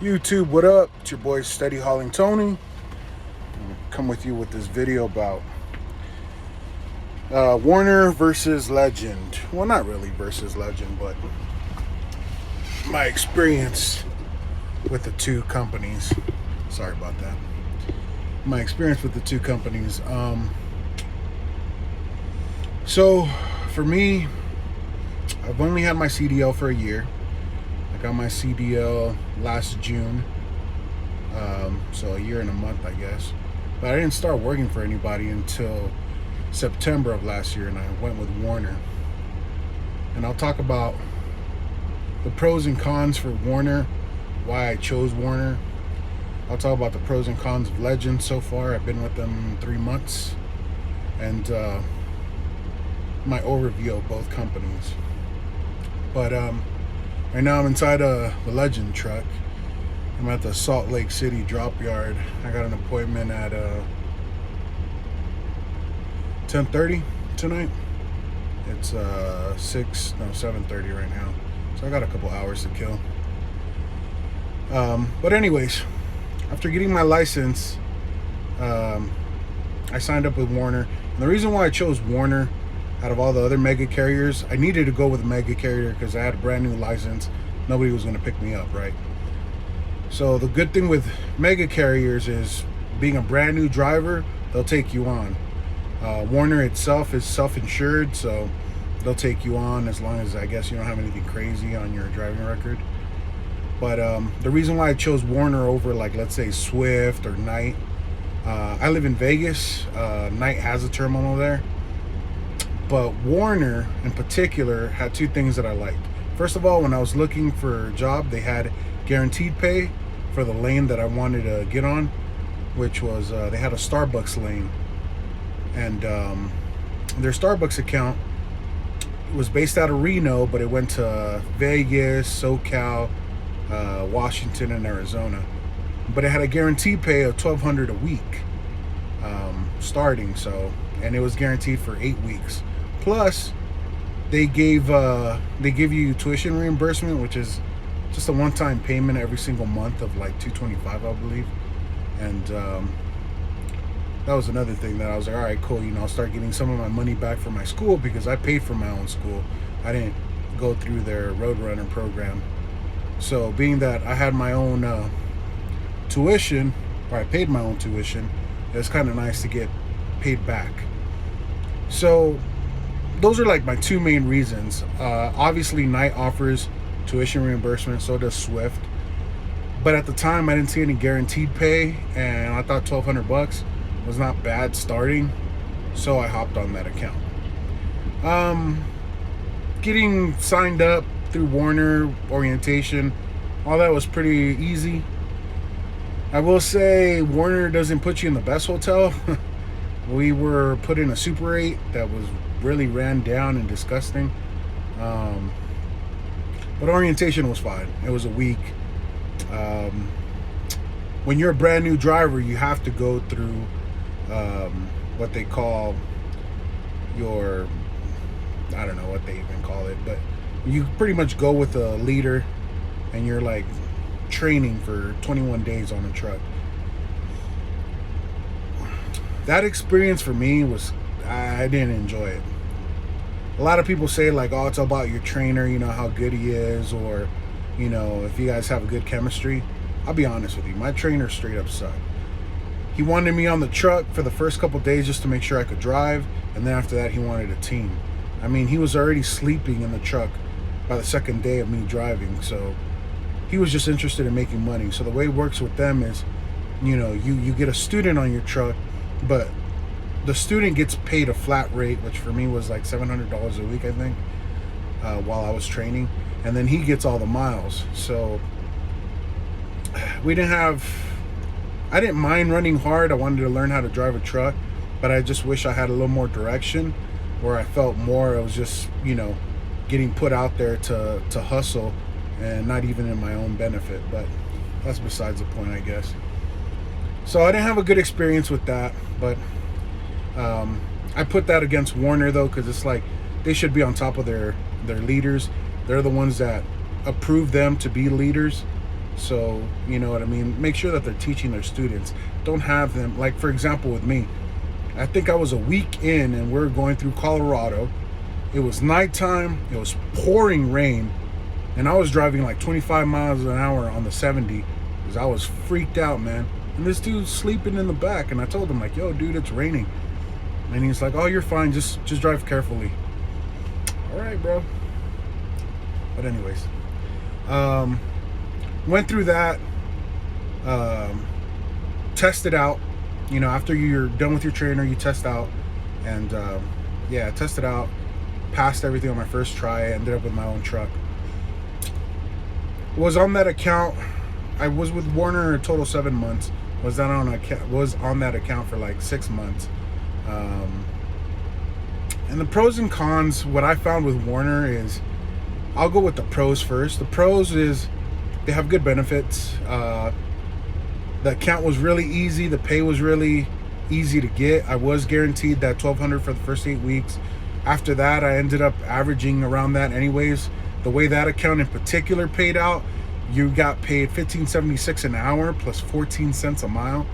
YouTube, what up? It's your boy Steady Hauling Tony. Come with you with this video about Werner versus Legend. Well, not really versus Legend, but my experience with the two companies. Sorry about that. My experience with the two companies. So, for me, I've only had my CDL for a year. I got my CDL last June. So a year and a month, I guess. But I didn't start working for anybody until September of last year, and I went with Werner. And I'll talk about the pros and cons for Werner, why I chose Werner. I'll talk about the pros and cons of Legend so far. I've been with them 3 months, and my overview of both companies. But right now I'm inside the Legend truck. I'm at the Salt Lake City drop yard. I got an appointment at 10:30 tonight. It's 7:30 right now. So I got a couple hours to kill. But anyways, after getting my license, I signed up with Werner. And the reason why I chose Werner out of all the other mega carriers, I needed to go with a mega carrier because I had a brand new license. Nobody was going to pick me up, right? So the good thing with mega carriers is being a brand new driver, they'll take you on. Werner itself is self-insured, so they'll take you on as long as, I guess, you don't have anything crazy on your driving record. But the reason why I chose Werner over, like, let's say Swift or Knight, I live in Vegas. Knight has a terminal there. But Werner in particular had two things that I liked. First of all, when I was looking for a job, they had guaranteed pay for the lane that I wanted to get on, which was they had a Starbucks lane. And their Starbucks account was based out of Reno, but it went to Vegas, SoCal, Washington, and Arizona. But it had a guaranteed pay of $1,200 a week starting. So, and it was guaranteed for 8 weeks. Plus, they give you tuition reimbursement, which is just a one-time payment every single month of like $225, I believe. And that was another thing that I was like, all right, cool. I'll start getting some of my money back for my school because I paid for my own school. I didn't go through their Roadrunner program. So being that I had my own tuition, or I paid my own tuition, it's kind of nice to get paid back. So those are like my two main reasons. Obviously, Knight offers tuition reimbursement, so does Swift. But at the time, I didn't see any guaranteed pay, and I thought $1,200 was not bad starting, so I hopped on that account. Getting signed up through Werner, orientation, all that was pretty easy. I will say Werner doesn't put you in the best hotel. We were put in a Super 8 that was really ran down and disgusting. But orientation was fine. It was a week. When you're a brand new driver, you have to go through what they call your, I don't know what they even call it, but you pretty much go with a leader and you're like training for 21 days on a truck. That experience for me was, I didn't enjoy it. A lot of people say like, oh, it's about your trainer, how good he is, or if you guys have a good chemistry. I'll be honest with you, my trainer straight up sucked. He wanted me on the truck for the first couple days just to make sure I could drive, and then after that he wanted a team. I mean, he was already sleeping in the truck by the second day of me driving, so he was just interested in making money. So the way it works with them is, you get a student on your truck, but the student gets paid a flat rate, which for me was like $700 a week, I think, while I was training. And then he gets all the miles. So I didn't mind running hard. I wanted to learn how to drive a truck, but I just wish I had a little more direction where I felt more, it was just, getting put out there to hustle and not even in my own benefit. But that's besides the point, I guess. So I didn't have a good experience with that, but I put that against Werner though, because it's like they should be on top of their leaders. They're the ones that approve them to be leaders. So, you know what I mean? Make sure that they're teaching their students. Don't have them, like, for example, with me, I think I was a week in and we're going through Colorado. It was nighttime, it was pouring rain, and I was driving like 25 miles an hour on the 70 because I was freaked out, man. And this dude's sleeping in the back, and I told him, like, yo, dude, it's raining. And he's like, oh, you're fine, just drive carefully. All right, bro. But anyways, went through that, tested out. You know, after you're done with your trainer, you test out. And yeah, tested out, passed everything on my first try, ended up with my own truck. Was on that account. I was with Werner a total 7 months. Was on that account for like 6 months. And the pros and cons, what I found with Werner is, I'll go with the pros first. The pros is they have good benefits. The account was really easy. The pay was really easy to get. I was guaranteed that $1,200 for the first 8 weeks. After that, I ended up averaging around that anyways. The way that account in particular paid out, you got paid $15.76 an hour plus 14 cents a mile.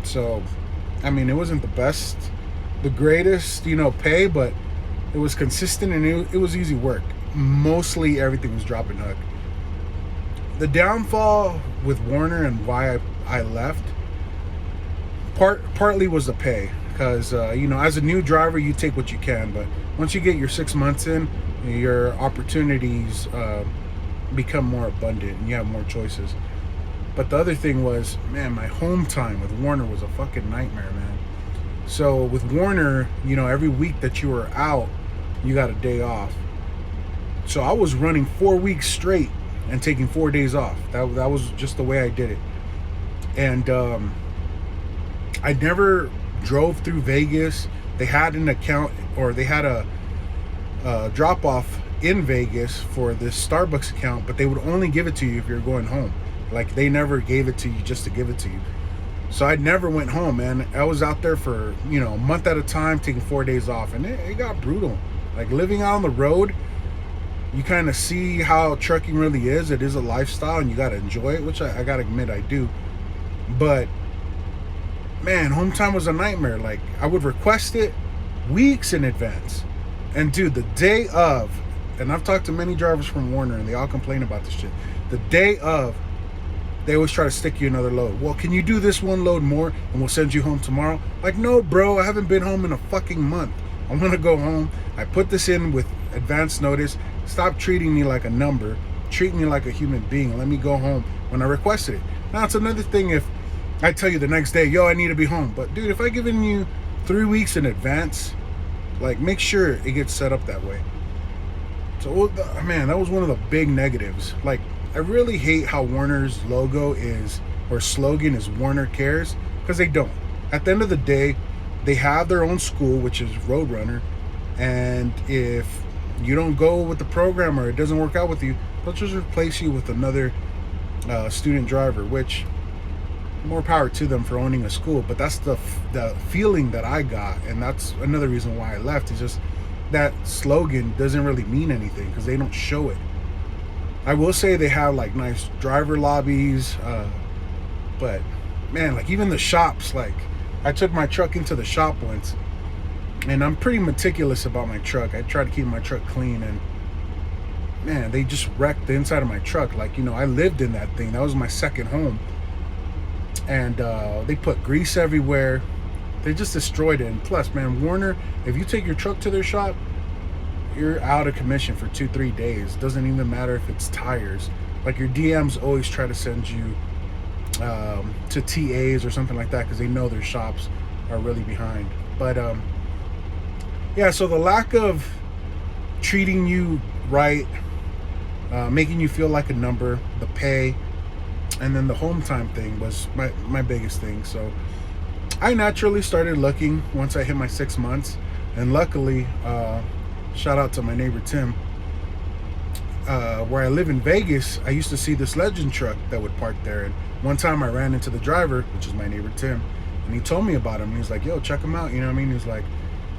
So, I mean, it wasn't the greatest, pay, but it was consistent and it was easy work. Mostly everything was drop and hook. The downfall with Werner and why I left, partly was the pay. Because, as a new driver, you take what you can. But once you get your 6 months in, your opportunities become more abundant and you have more choices. But the other thing was, man, my home time with Werner was a fucking nightmare, man. So with Werner, every week that you were out, you got a day off. So I was running 4 weeks straight and taking 4 days off. That was just the way I did it. And I never drove through Vegas. They had an account, or they had a drop off in Vegas for this Starbucks account, but they would only give it to you if you're going home. Like, they never gave it to you just to give it to you. So I never went home, man. I was out there for a month at a time, taking 4 days off, and it got brutal. Like, living out on the road, you kind of see how trucking really is. It is a lifestyle and you got to enjoy it, which I got to admit I do. But man, home time was a nightmare. Like, I would request it weeks in advance. And dude, the day of, and I've talked to many drivers from Werner and they all complain about this shit. The day of, they always try to stick you another load. Well, can you do this one load more and we'll send you home tomorrow? Like, no, bro, I haven't been home in a fucking month. I want to go home. I put this in with advance notice. Stop treating me like a number. Treat me like a human being. Let me go home when I requested it. Now, it's another thing if I tell you the next day, yo, I need to be home. But dude, if I given you 3 weeks in advance, like, make sure it gets set up that way. So, man, that was one of the big negatives. Like, I really hate how Werner's logo is, or slogan is, Werner Cares, because they don't. At the end of the day, they have their own school, which is Roadrunner, and if you don't go with the program or it doesn't work out with you, they'll just replace you with another student driver, which, more power to them for owning a school. But that's the feeling that I got, and that's another reason why I left, is just that slogan doesn't really mean anything because they don't show it. I will say they have like nice driver lobbies, but man, like, even the shops, like, I took my truck into the shop once, and I'm pretty meticulous about my truck. I try to keep my truck clean, and man, they just wrecked the inside of my truck. Like, I lived in that thing. That was my second home. And they put grease everywhere. They just destroyed it. And plus, man, Werner, if you take your truck to their shop, you're out of commission for 2-3 days. Doesn't even matter if it's tires. Like, your DMs always try to send you to TAs or something like that because they know their shops are really behind. But yeah, so the lack of treating you right, making you feel like a number, the pay, and then the home time thing was my biggest thing. So I naturally started looking once I hit my 6 months, and luckily, shout out to my neighbor Tim, where I live in Vegas, I used to see this Legend truck that would park there, and one time I ran into the driver, which is my neighbor Tim, and he told me about him. He's like, yo, check him out, you know what I mean? He's like,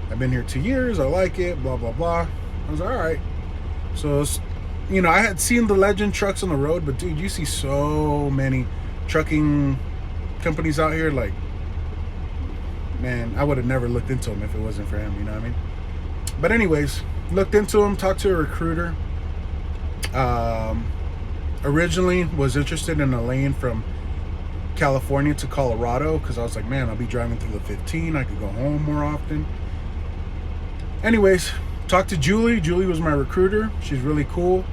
I've been here 2 years, I like it, blah blah blah. I was like, all right. So I had seen the Legend trucks on the road, but dude, you see so many trucking companies out here. Like, man, I would have never looked into him if it wasn't for him. You know what I mean? But anyways, looked into him, talked to a recruiter. Originally was interested in a lane from California to Colorado because I was like, man, I'll be driving through the 15. I could go home more often. Anyways, talked to Julie. Julie was my recruiter. She's really cool.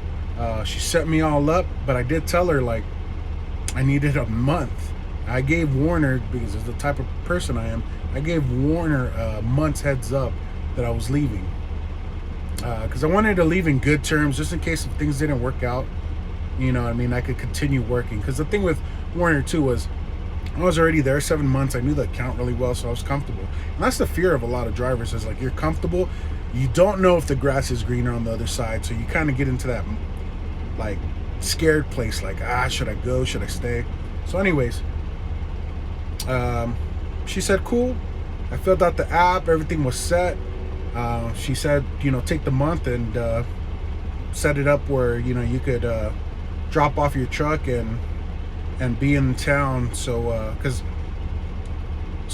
She set me all up, but I did tell her like I needed a month. I gave Werner, because it's the type of person I am, I gave Werner a month's heads up that I was leaving. Because I wanted to leave in good terms, just in case if things didn't work out. You know what I mean? I could continue working. Because the thing with Werner too was I was already there 7 months. I knew the account really well, so I was comfortable. And that's the fear of a lot of drivers is like you're comfortable. You don't know if the grass is greener on the other side. So you kind of get into that like scared place. Like, should I go? Should I stay? So anyways, she said, cool. I filled out the app. Everything was set. She said, take the month and set it up where, you could drop off your truck and be in town. So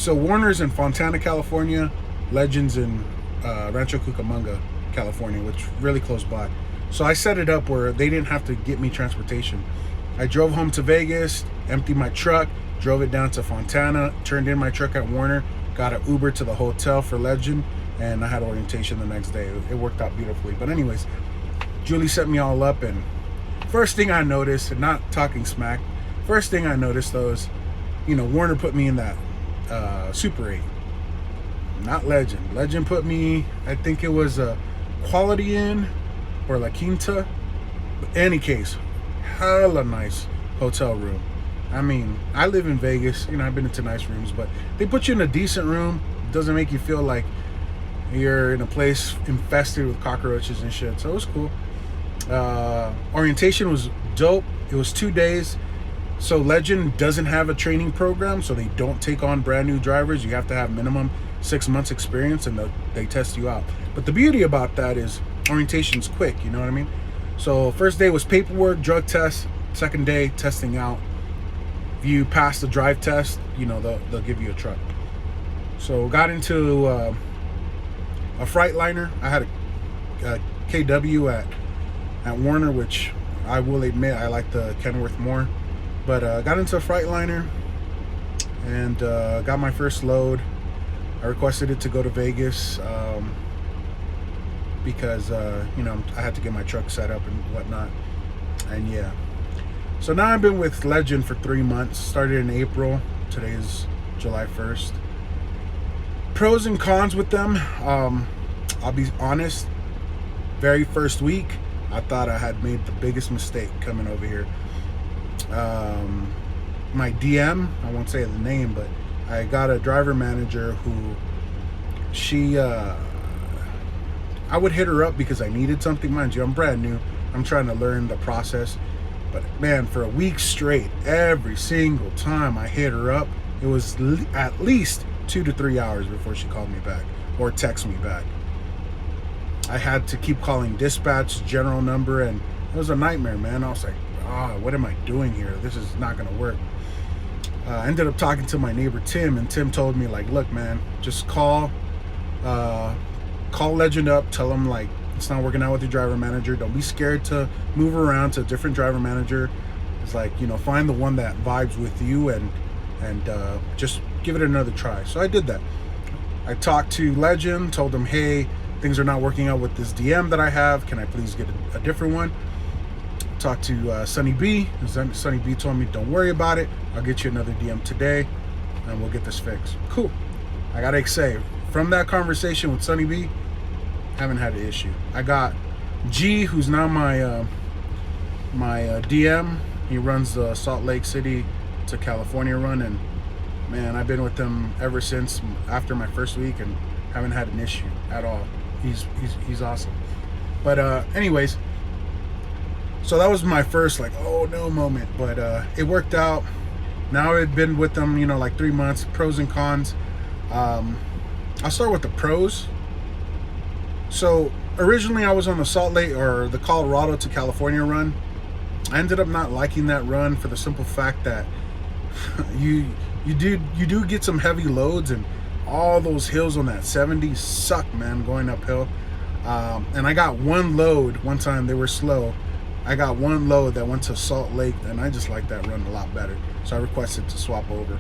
Werner's in Fontana, California, Legends in Rancho Cucamonga, California, which really close by. So I set it up where they didn't have to get me transportation. I drove home to Vegas, emptied my truck, drove it down to Fontana, turned in my truck at Werner, got an Uber to the hotel for Legend, and I had orientation the next day. It worked out beautifully. But anyways, Julie set me all up, and first thing I noticed, and not talking smack, first thing I noticed though is, Werner put me in that Super 8, not Legend. Legend put me, I think it was a Quality Inn or La Quinta. But any case, hella nice hotel room. I mean, I live in Vegas, I've been into nice rooms, but they put you in a decent room. It doesn't make you feel like you're in a place infested with cockroaches and shit. So it was cool. Orientation was dope. It was 2 days. So Legend doesn't have a training program, so they don't take on brand new drivers. You have to have minimum 6 months experience, and they test you out. But the beauty about that is orientation's quick, you know what I mean? So first day was paperwork, drug test. Second day, testing out. If you pass the drive test, they'll give you a truck. So got into a Freightliner. I had a KW at Werner, which I will admit I like the Kenworth more. But got into a Freightliner and got my first load. I requested it to go to Vegas because I had to get my truck set up and whatnot. And yeah. So now I've been with Legend for 3 months. Started in April. Today is July 1st. Pros and cons with them. I'll be honest. Very first week, I thought I had made the biggest mistake coming over here. My DM, I won't say the name, but I got a driver manager who I would hit her up because I needed something. Mind you, I'm brand new. I'm trying to learn the process. But man, for a week straight, every single time I hit her up, it was at least 2 to 3 hours before she called me back or text me back. I had to keep calling dispatch, general number, and it was a nightmare, man. I was like, what am I doing here? This is not gonna work. I ended up talking to my neighbor Tim, and Tim told me like, look, man, just call Legend up, tell him like it's not working out with your driver manager. Don't be scared to move around to a different driver manager. It's like, find the one that vibes with you and just give it another try. So I did that. I talked to Legend, told him, hey, things are not working out with this DM that I have. Can I please get a different one? Talked to Sonny B. Sonny B told me, don't worry about it. I'll get you another DM today and we'll get this fixed. Cool. I gotta say, from that conversation with Sonny B, haven't had an issue. I got G, who's now my DM. He runs the Salt Lake City to California run, and man, I've been with him ever since after my first week and haven't had an issue at all. He's awesome. But anyways, so that was my first like, oh no moment, but it worked out. Now I've been with them, like 3 months. Pros and cons. I'll start with the pros. So Originally, I was on the Salt Lake or the Colorado to California run. I ended up not liking that run for the simple fact that you you do get some heavy loads, and all those hills on that 70 suck, man, going uphill. And I got one load one time. They were slow. I got one load that went to Salt Lake, and I just like that run a lot better. So I requested to swap over.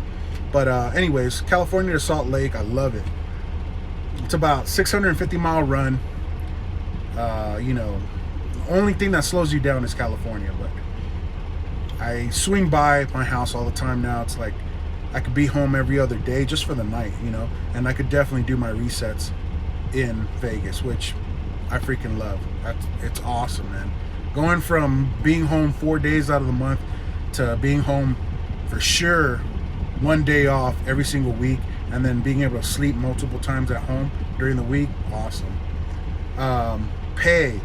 But anyways, California to Salt Lake, I love it. It's about 650-mile run. The only thing that slows you down is California, but I swing by my house all the time now. It's like I could be home every other day just for the night, and I could definitely do my resets in Vegas, which I freaking love. It's awesome, man. Going from being home 4 days out of the month to being home for sure 1 day off every single week, and then being able to sleep multiple times at home during the week, awesome. Pay.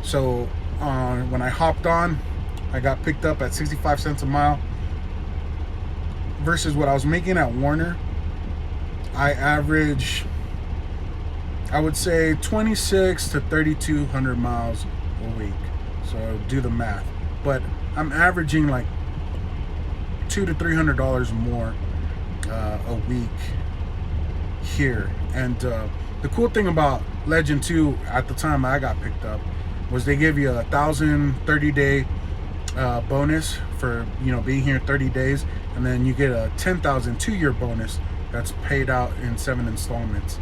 So when I hopped on, I got picked up at 65 cents a mile versus what I was making at Werner. I average, I would say, 26 to 3,200 miles a week. So do the math. But I'm averaging like $200 to $300 more a week here. And the cool thing about Legend 2 at the time I got picked up was they give you 1,000 30-day bonus for being here 30 days, and then you get a 10,000 2-year bonus that's paid out in 7 installments.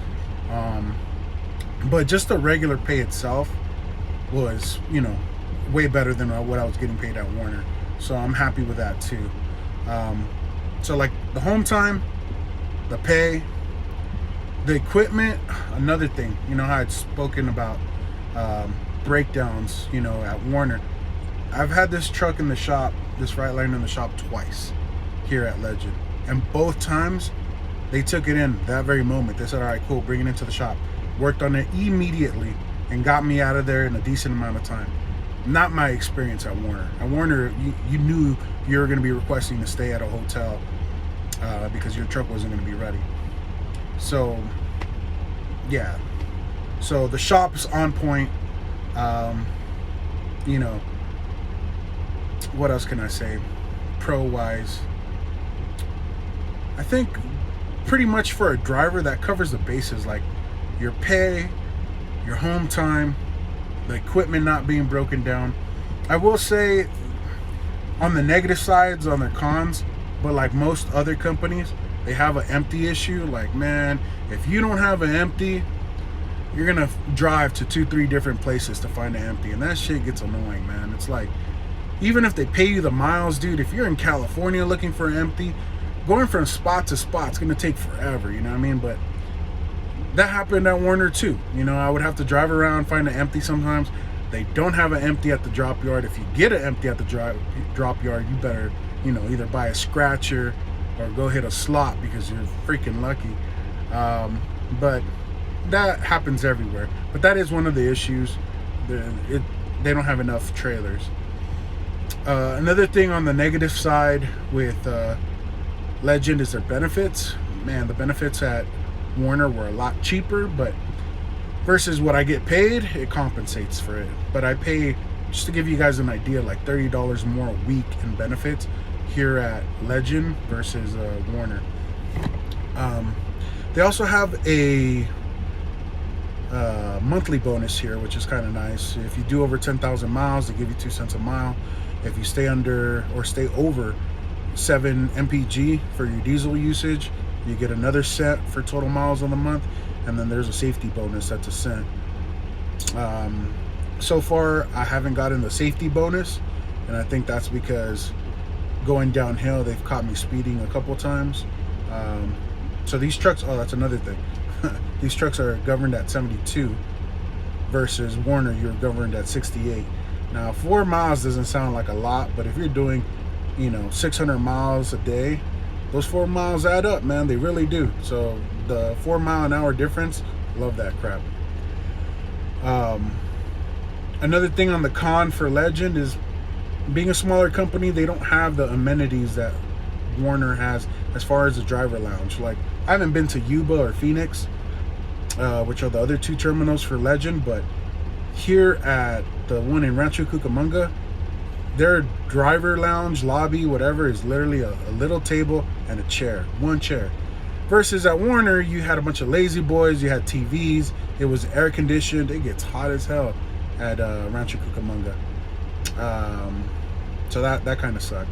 But just the regular pay itself was way better than what I was getting paid at Werner, so I'm happy with that too. So like the home time, the pay, the equipment, another thing, how I'd spoken about breakdowns, at Werner. I've had this truck in the shop, this Freightliner in the shop twice here at Legend. And both times they took it in that very moment. They said, all right, cool, bring it into the shop. Worked on it immediately and got me out of there in a decent amount of time. Not my experience at Werner. At Werner, you knew you were going to be requesting to stay at a hotel because your truck wasn't going to be ready. So, yeah. So the shop's on point. What else can I say? Pro-wise, I think pretty much for a driver that covers the bases, like your pay, your home time, the equipment not being broken down. I will say on the negative sides, on their cons, but like most other companies, they have an empty issue. Like, man, if you don't have an empty, you're gonna drive to 2-3 different places to find an empty, and that shit gets annoying, man. It's like, even if they pay you the miles, dude, if you're in California looking for an empty, going from spot to spot, it's gonna take forever, you know what I mean? But that happened at Werner too. I would have to drive around, find an empty sometimes. They don't have an empty at the drop yard. If you get an empty at the drop yard, you better, either buy a scratcher or go hit a slot because you're freaking lucky. But that happens everywhere. But that is one of the issues. They don't have enough trailers. Another thing on the negative side with Legend is their benefits. Man, the benefits at Werner were a lot cheaper, but versus what I get paid, it compensates for it. But I pay, just to give you guys an idea, like $30 more a week in benefits here at Legend versus Werner. They also have a monthly bonus here, which is kind of nice. If you do over 10,000 miles, they give you 2 cents a mile. If you stay under or stay over 7 mpg for your diesel usage, you get another cent for total miles on the month, and then there's a safety bonus that's a cent. So far I haven't gotten the safety bonus, and I think that's because going downhill they've caught me speeding a couple times. So these trucks, oh, that's another thing. These trucks are governed at 72 versus Werner, you're governed at 68. Now 4 miles doesn't sound like a lot, but if you're doing 600 miles a day, those 4 miles add up, man. They really do. So the 4 mile an hour difference, love that crap. Another thing on the con for Legend is being a smaller company, they don't have the amenities that Werner has as far as the driver lounge. Like, I haven't been to Yuba or Phoenix, which are the other 2 terminals for Legend, but here at the one in Rancho Cucamonga, their driver lounge, lobby, whatever, is literally a little table and a chair, one chair. Versus at Werner, you had a bunch of lazy boys, you had TVs, it was air conditioned, it gets hot as hell at Rancho Cucamonga. So that kind of sucked.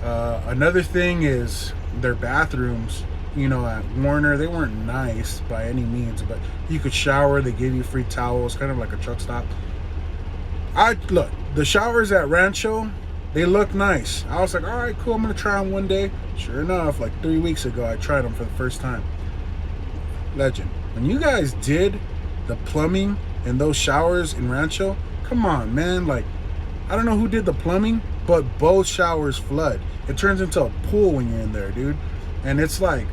Another thing is their bathrooms. At Werner, they weren't nice by any means, but you could shower. They gave you free towels, kind of like a truck stop. Look, the showers at Rancho, they look nice. I was like, all right, cool, I'm gonna try them one day. Sure enough, like 3 weeks ago, I tried them for the first time. Legend. When you guys did the plumbing in those showers in Rancho, come on, man. Like, I don't know who did the plumbing, but both showers flood. It turns into a pool when you're in there, dude. And it's like,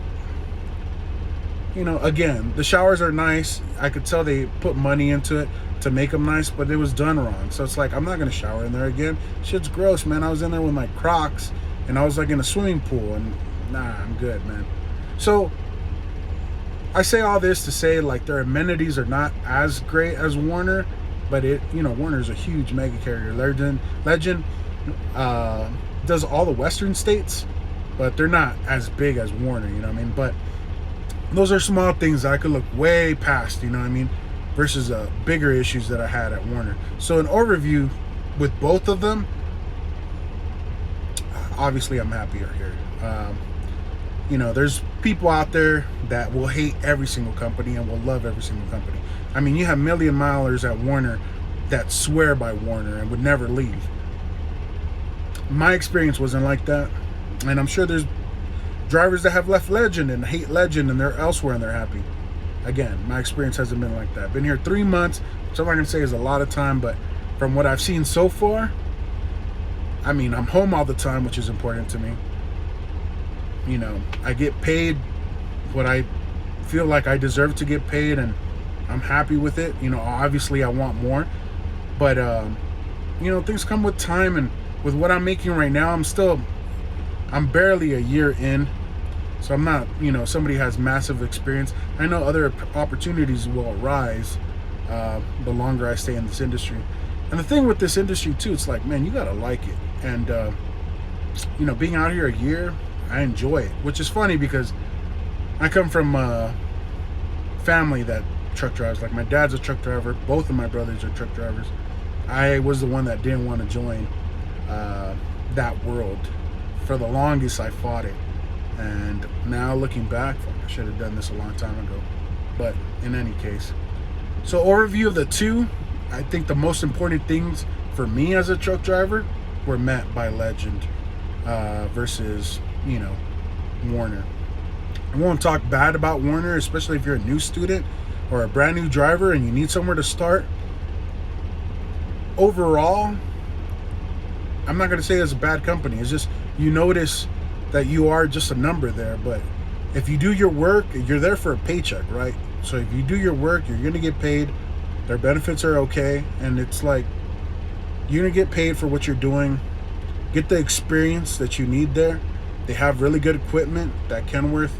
again, the showers are nice. I could tell they put money into it to make them nice, but it was done wrong. So it's like, I'm not gonna shower in there again. Shit's gross, man. I was in there with my Crocs and I was like in a swimming pool, and nah, I'm good, man. So I say all this to say, like, their amenities are not as great as Werner, but Werner's a huge mega carrier. Legend does all the western states, but they're not as big as Werner, you know what I mean? But those are small things that I could look way past, you know what I mean? Versus bigger issues that I had at Werner. So an overview with both of them, obviously I'm happier here. There's people out there that will hate every single company and will love every single company. I mean, you have million milers at Werner that swear by Werner and would never leave. My experience wasn't like that. And I'm sure there's drivers that have left Legend and hate Legend and they're elsewhere and they're happy. Again, my experience hasn't been like that. Been here 3 months, which I'm not gonna say is a lot of time, but from what I've seen so far, I mean, I'm home all the time, which is important to me. I get paid what I feel like I deserve to get paid, and I'm happy with it. Obviously I want more, but things come with time, and with what I'm making right now, I'm barely a year in. So I'm not, somebody has massive experience. I know other opportunities will arise the longer I stay in this industry. And the thing with this industry too, it's like, man, you gotta like it. And being out here a year, I enjoy it. Which is funny because I come from a family that truck drives. Like, my dad's a truck driver. Both of my brothers are truck drivers. I was the one that didn't want to join that world. For the longest, I fought it. And now looking back, I should have done this a long time ago. But in any case, so overview of the two, I think the most important things for me as a truck driver were met by Legend versus, Werner. I won't talk bad about Werner, especially if you're a new student or a brand new driver and you need somewhere to start. Overall, I'm not going to say it's a bad company. It's just, you notice that you are just a number there. But if you do your work, you're there for a paycheck, right? So if you do your work, you're going to get paid. Their benefits are okay. And it's like, you're going to get paid for what you're doing. Get the experience that you need there. They have really good equipment. That Kenworth,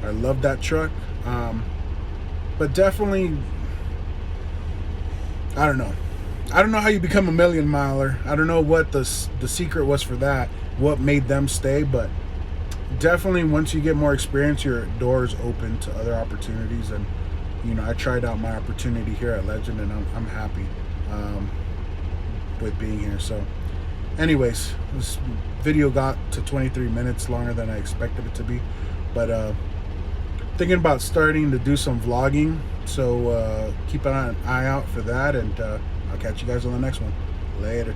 I love that truck. But definitely, I don't know. I don't know how you become a million miler. I don't know what the secret was for that, what made them stay, but definitely once you get more experience, your doors open to other opportunities. And I tried out my opportunity here at Legend, and I'm happy with being here. So anyways, this video got to 23 minutes, longer than I expected it to be, but thinking about starting to do some vlogging, so keep an eye out for that, and I'll catch you guys on the next one. Later.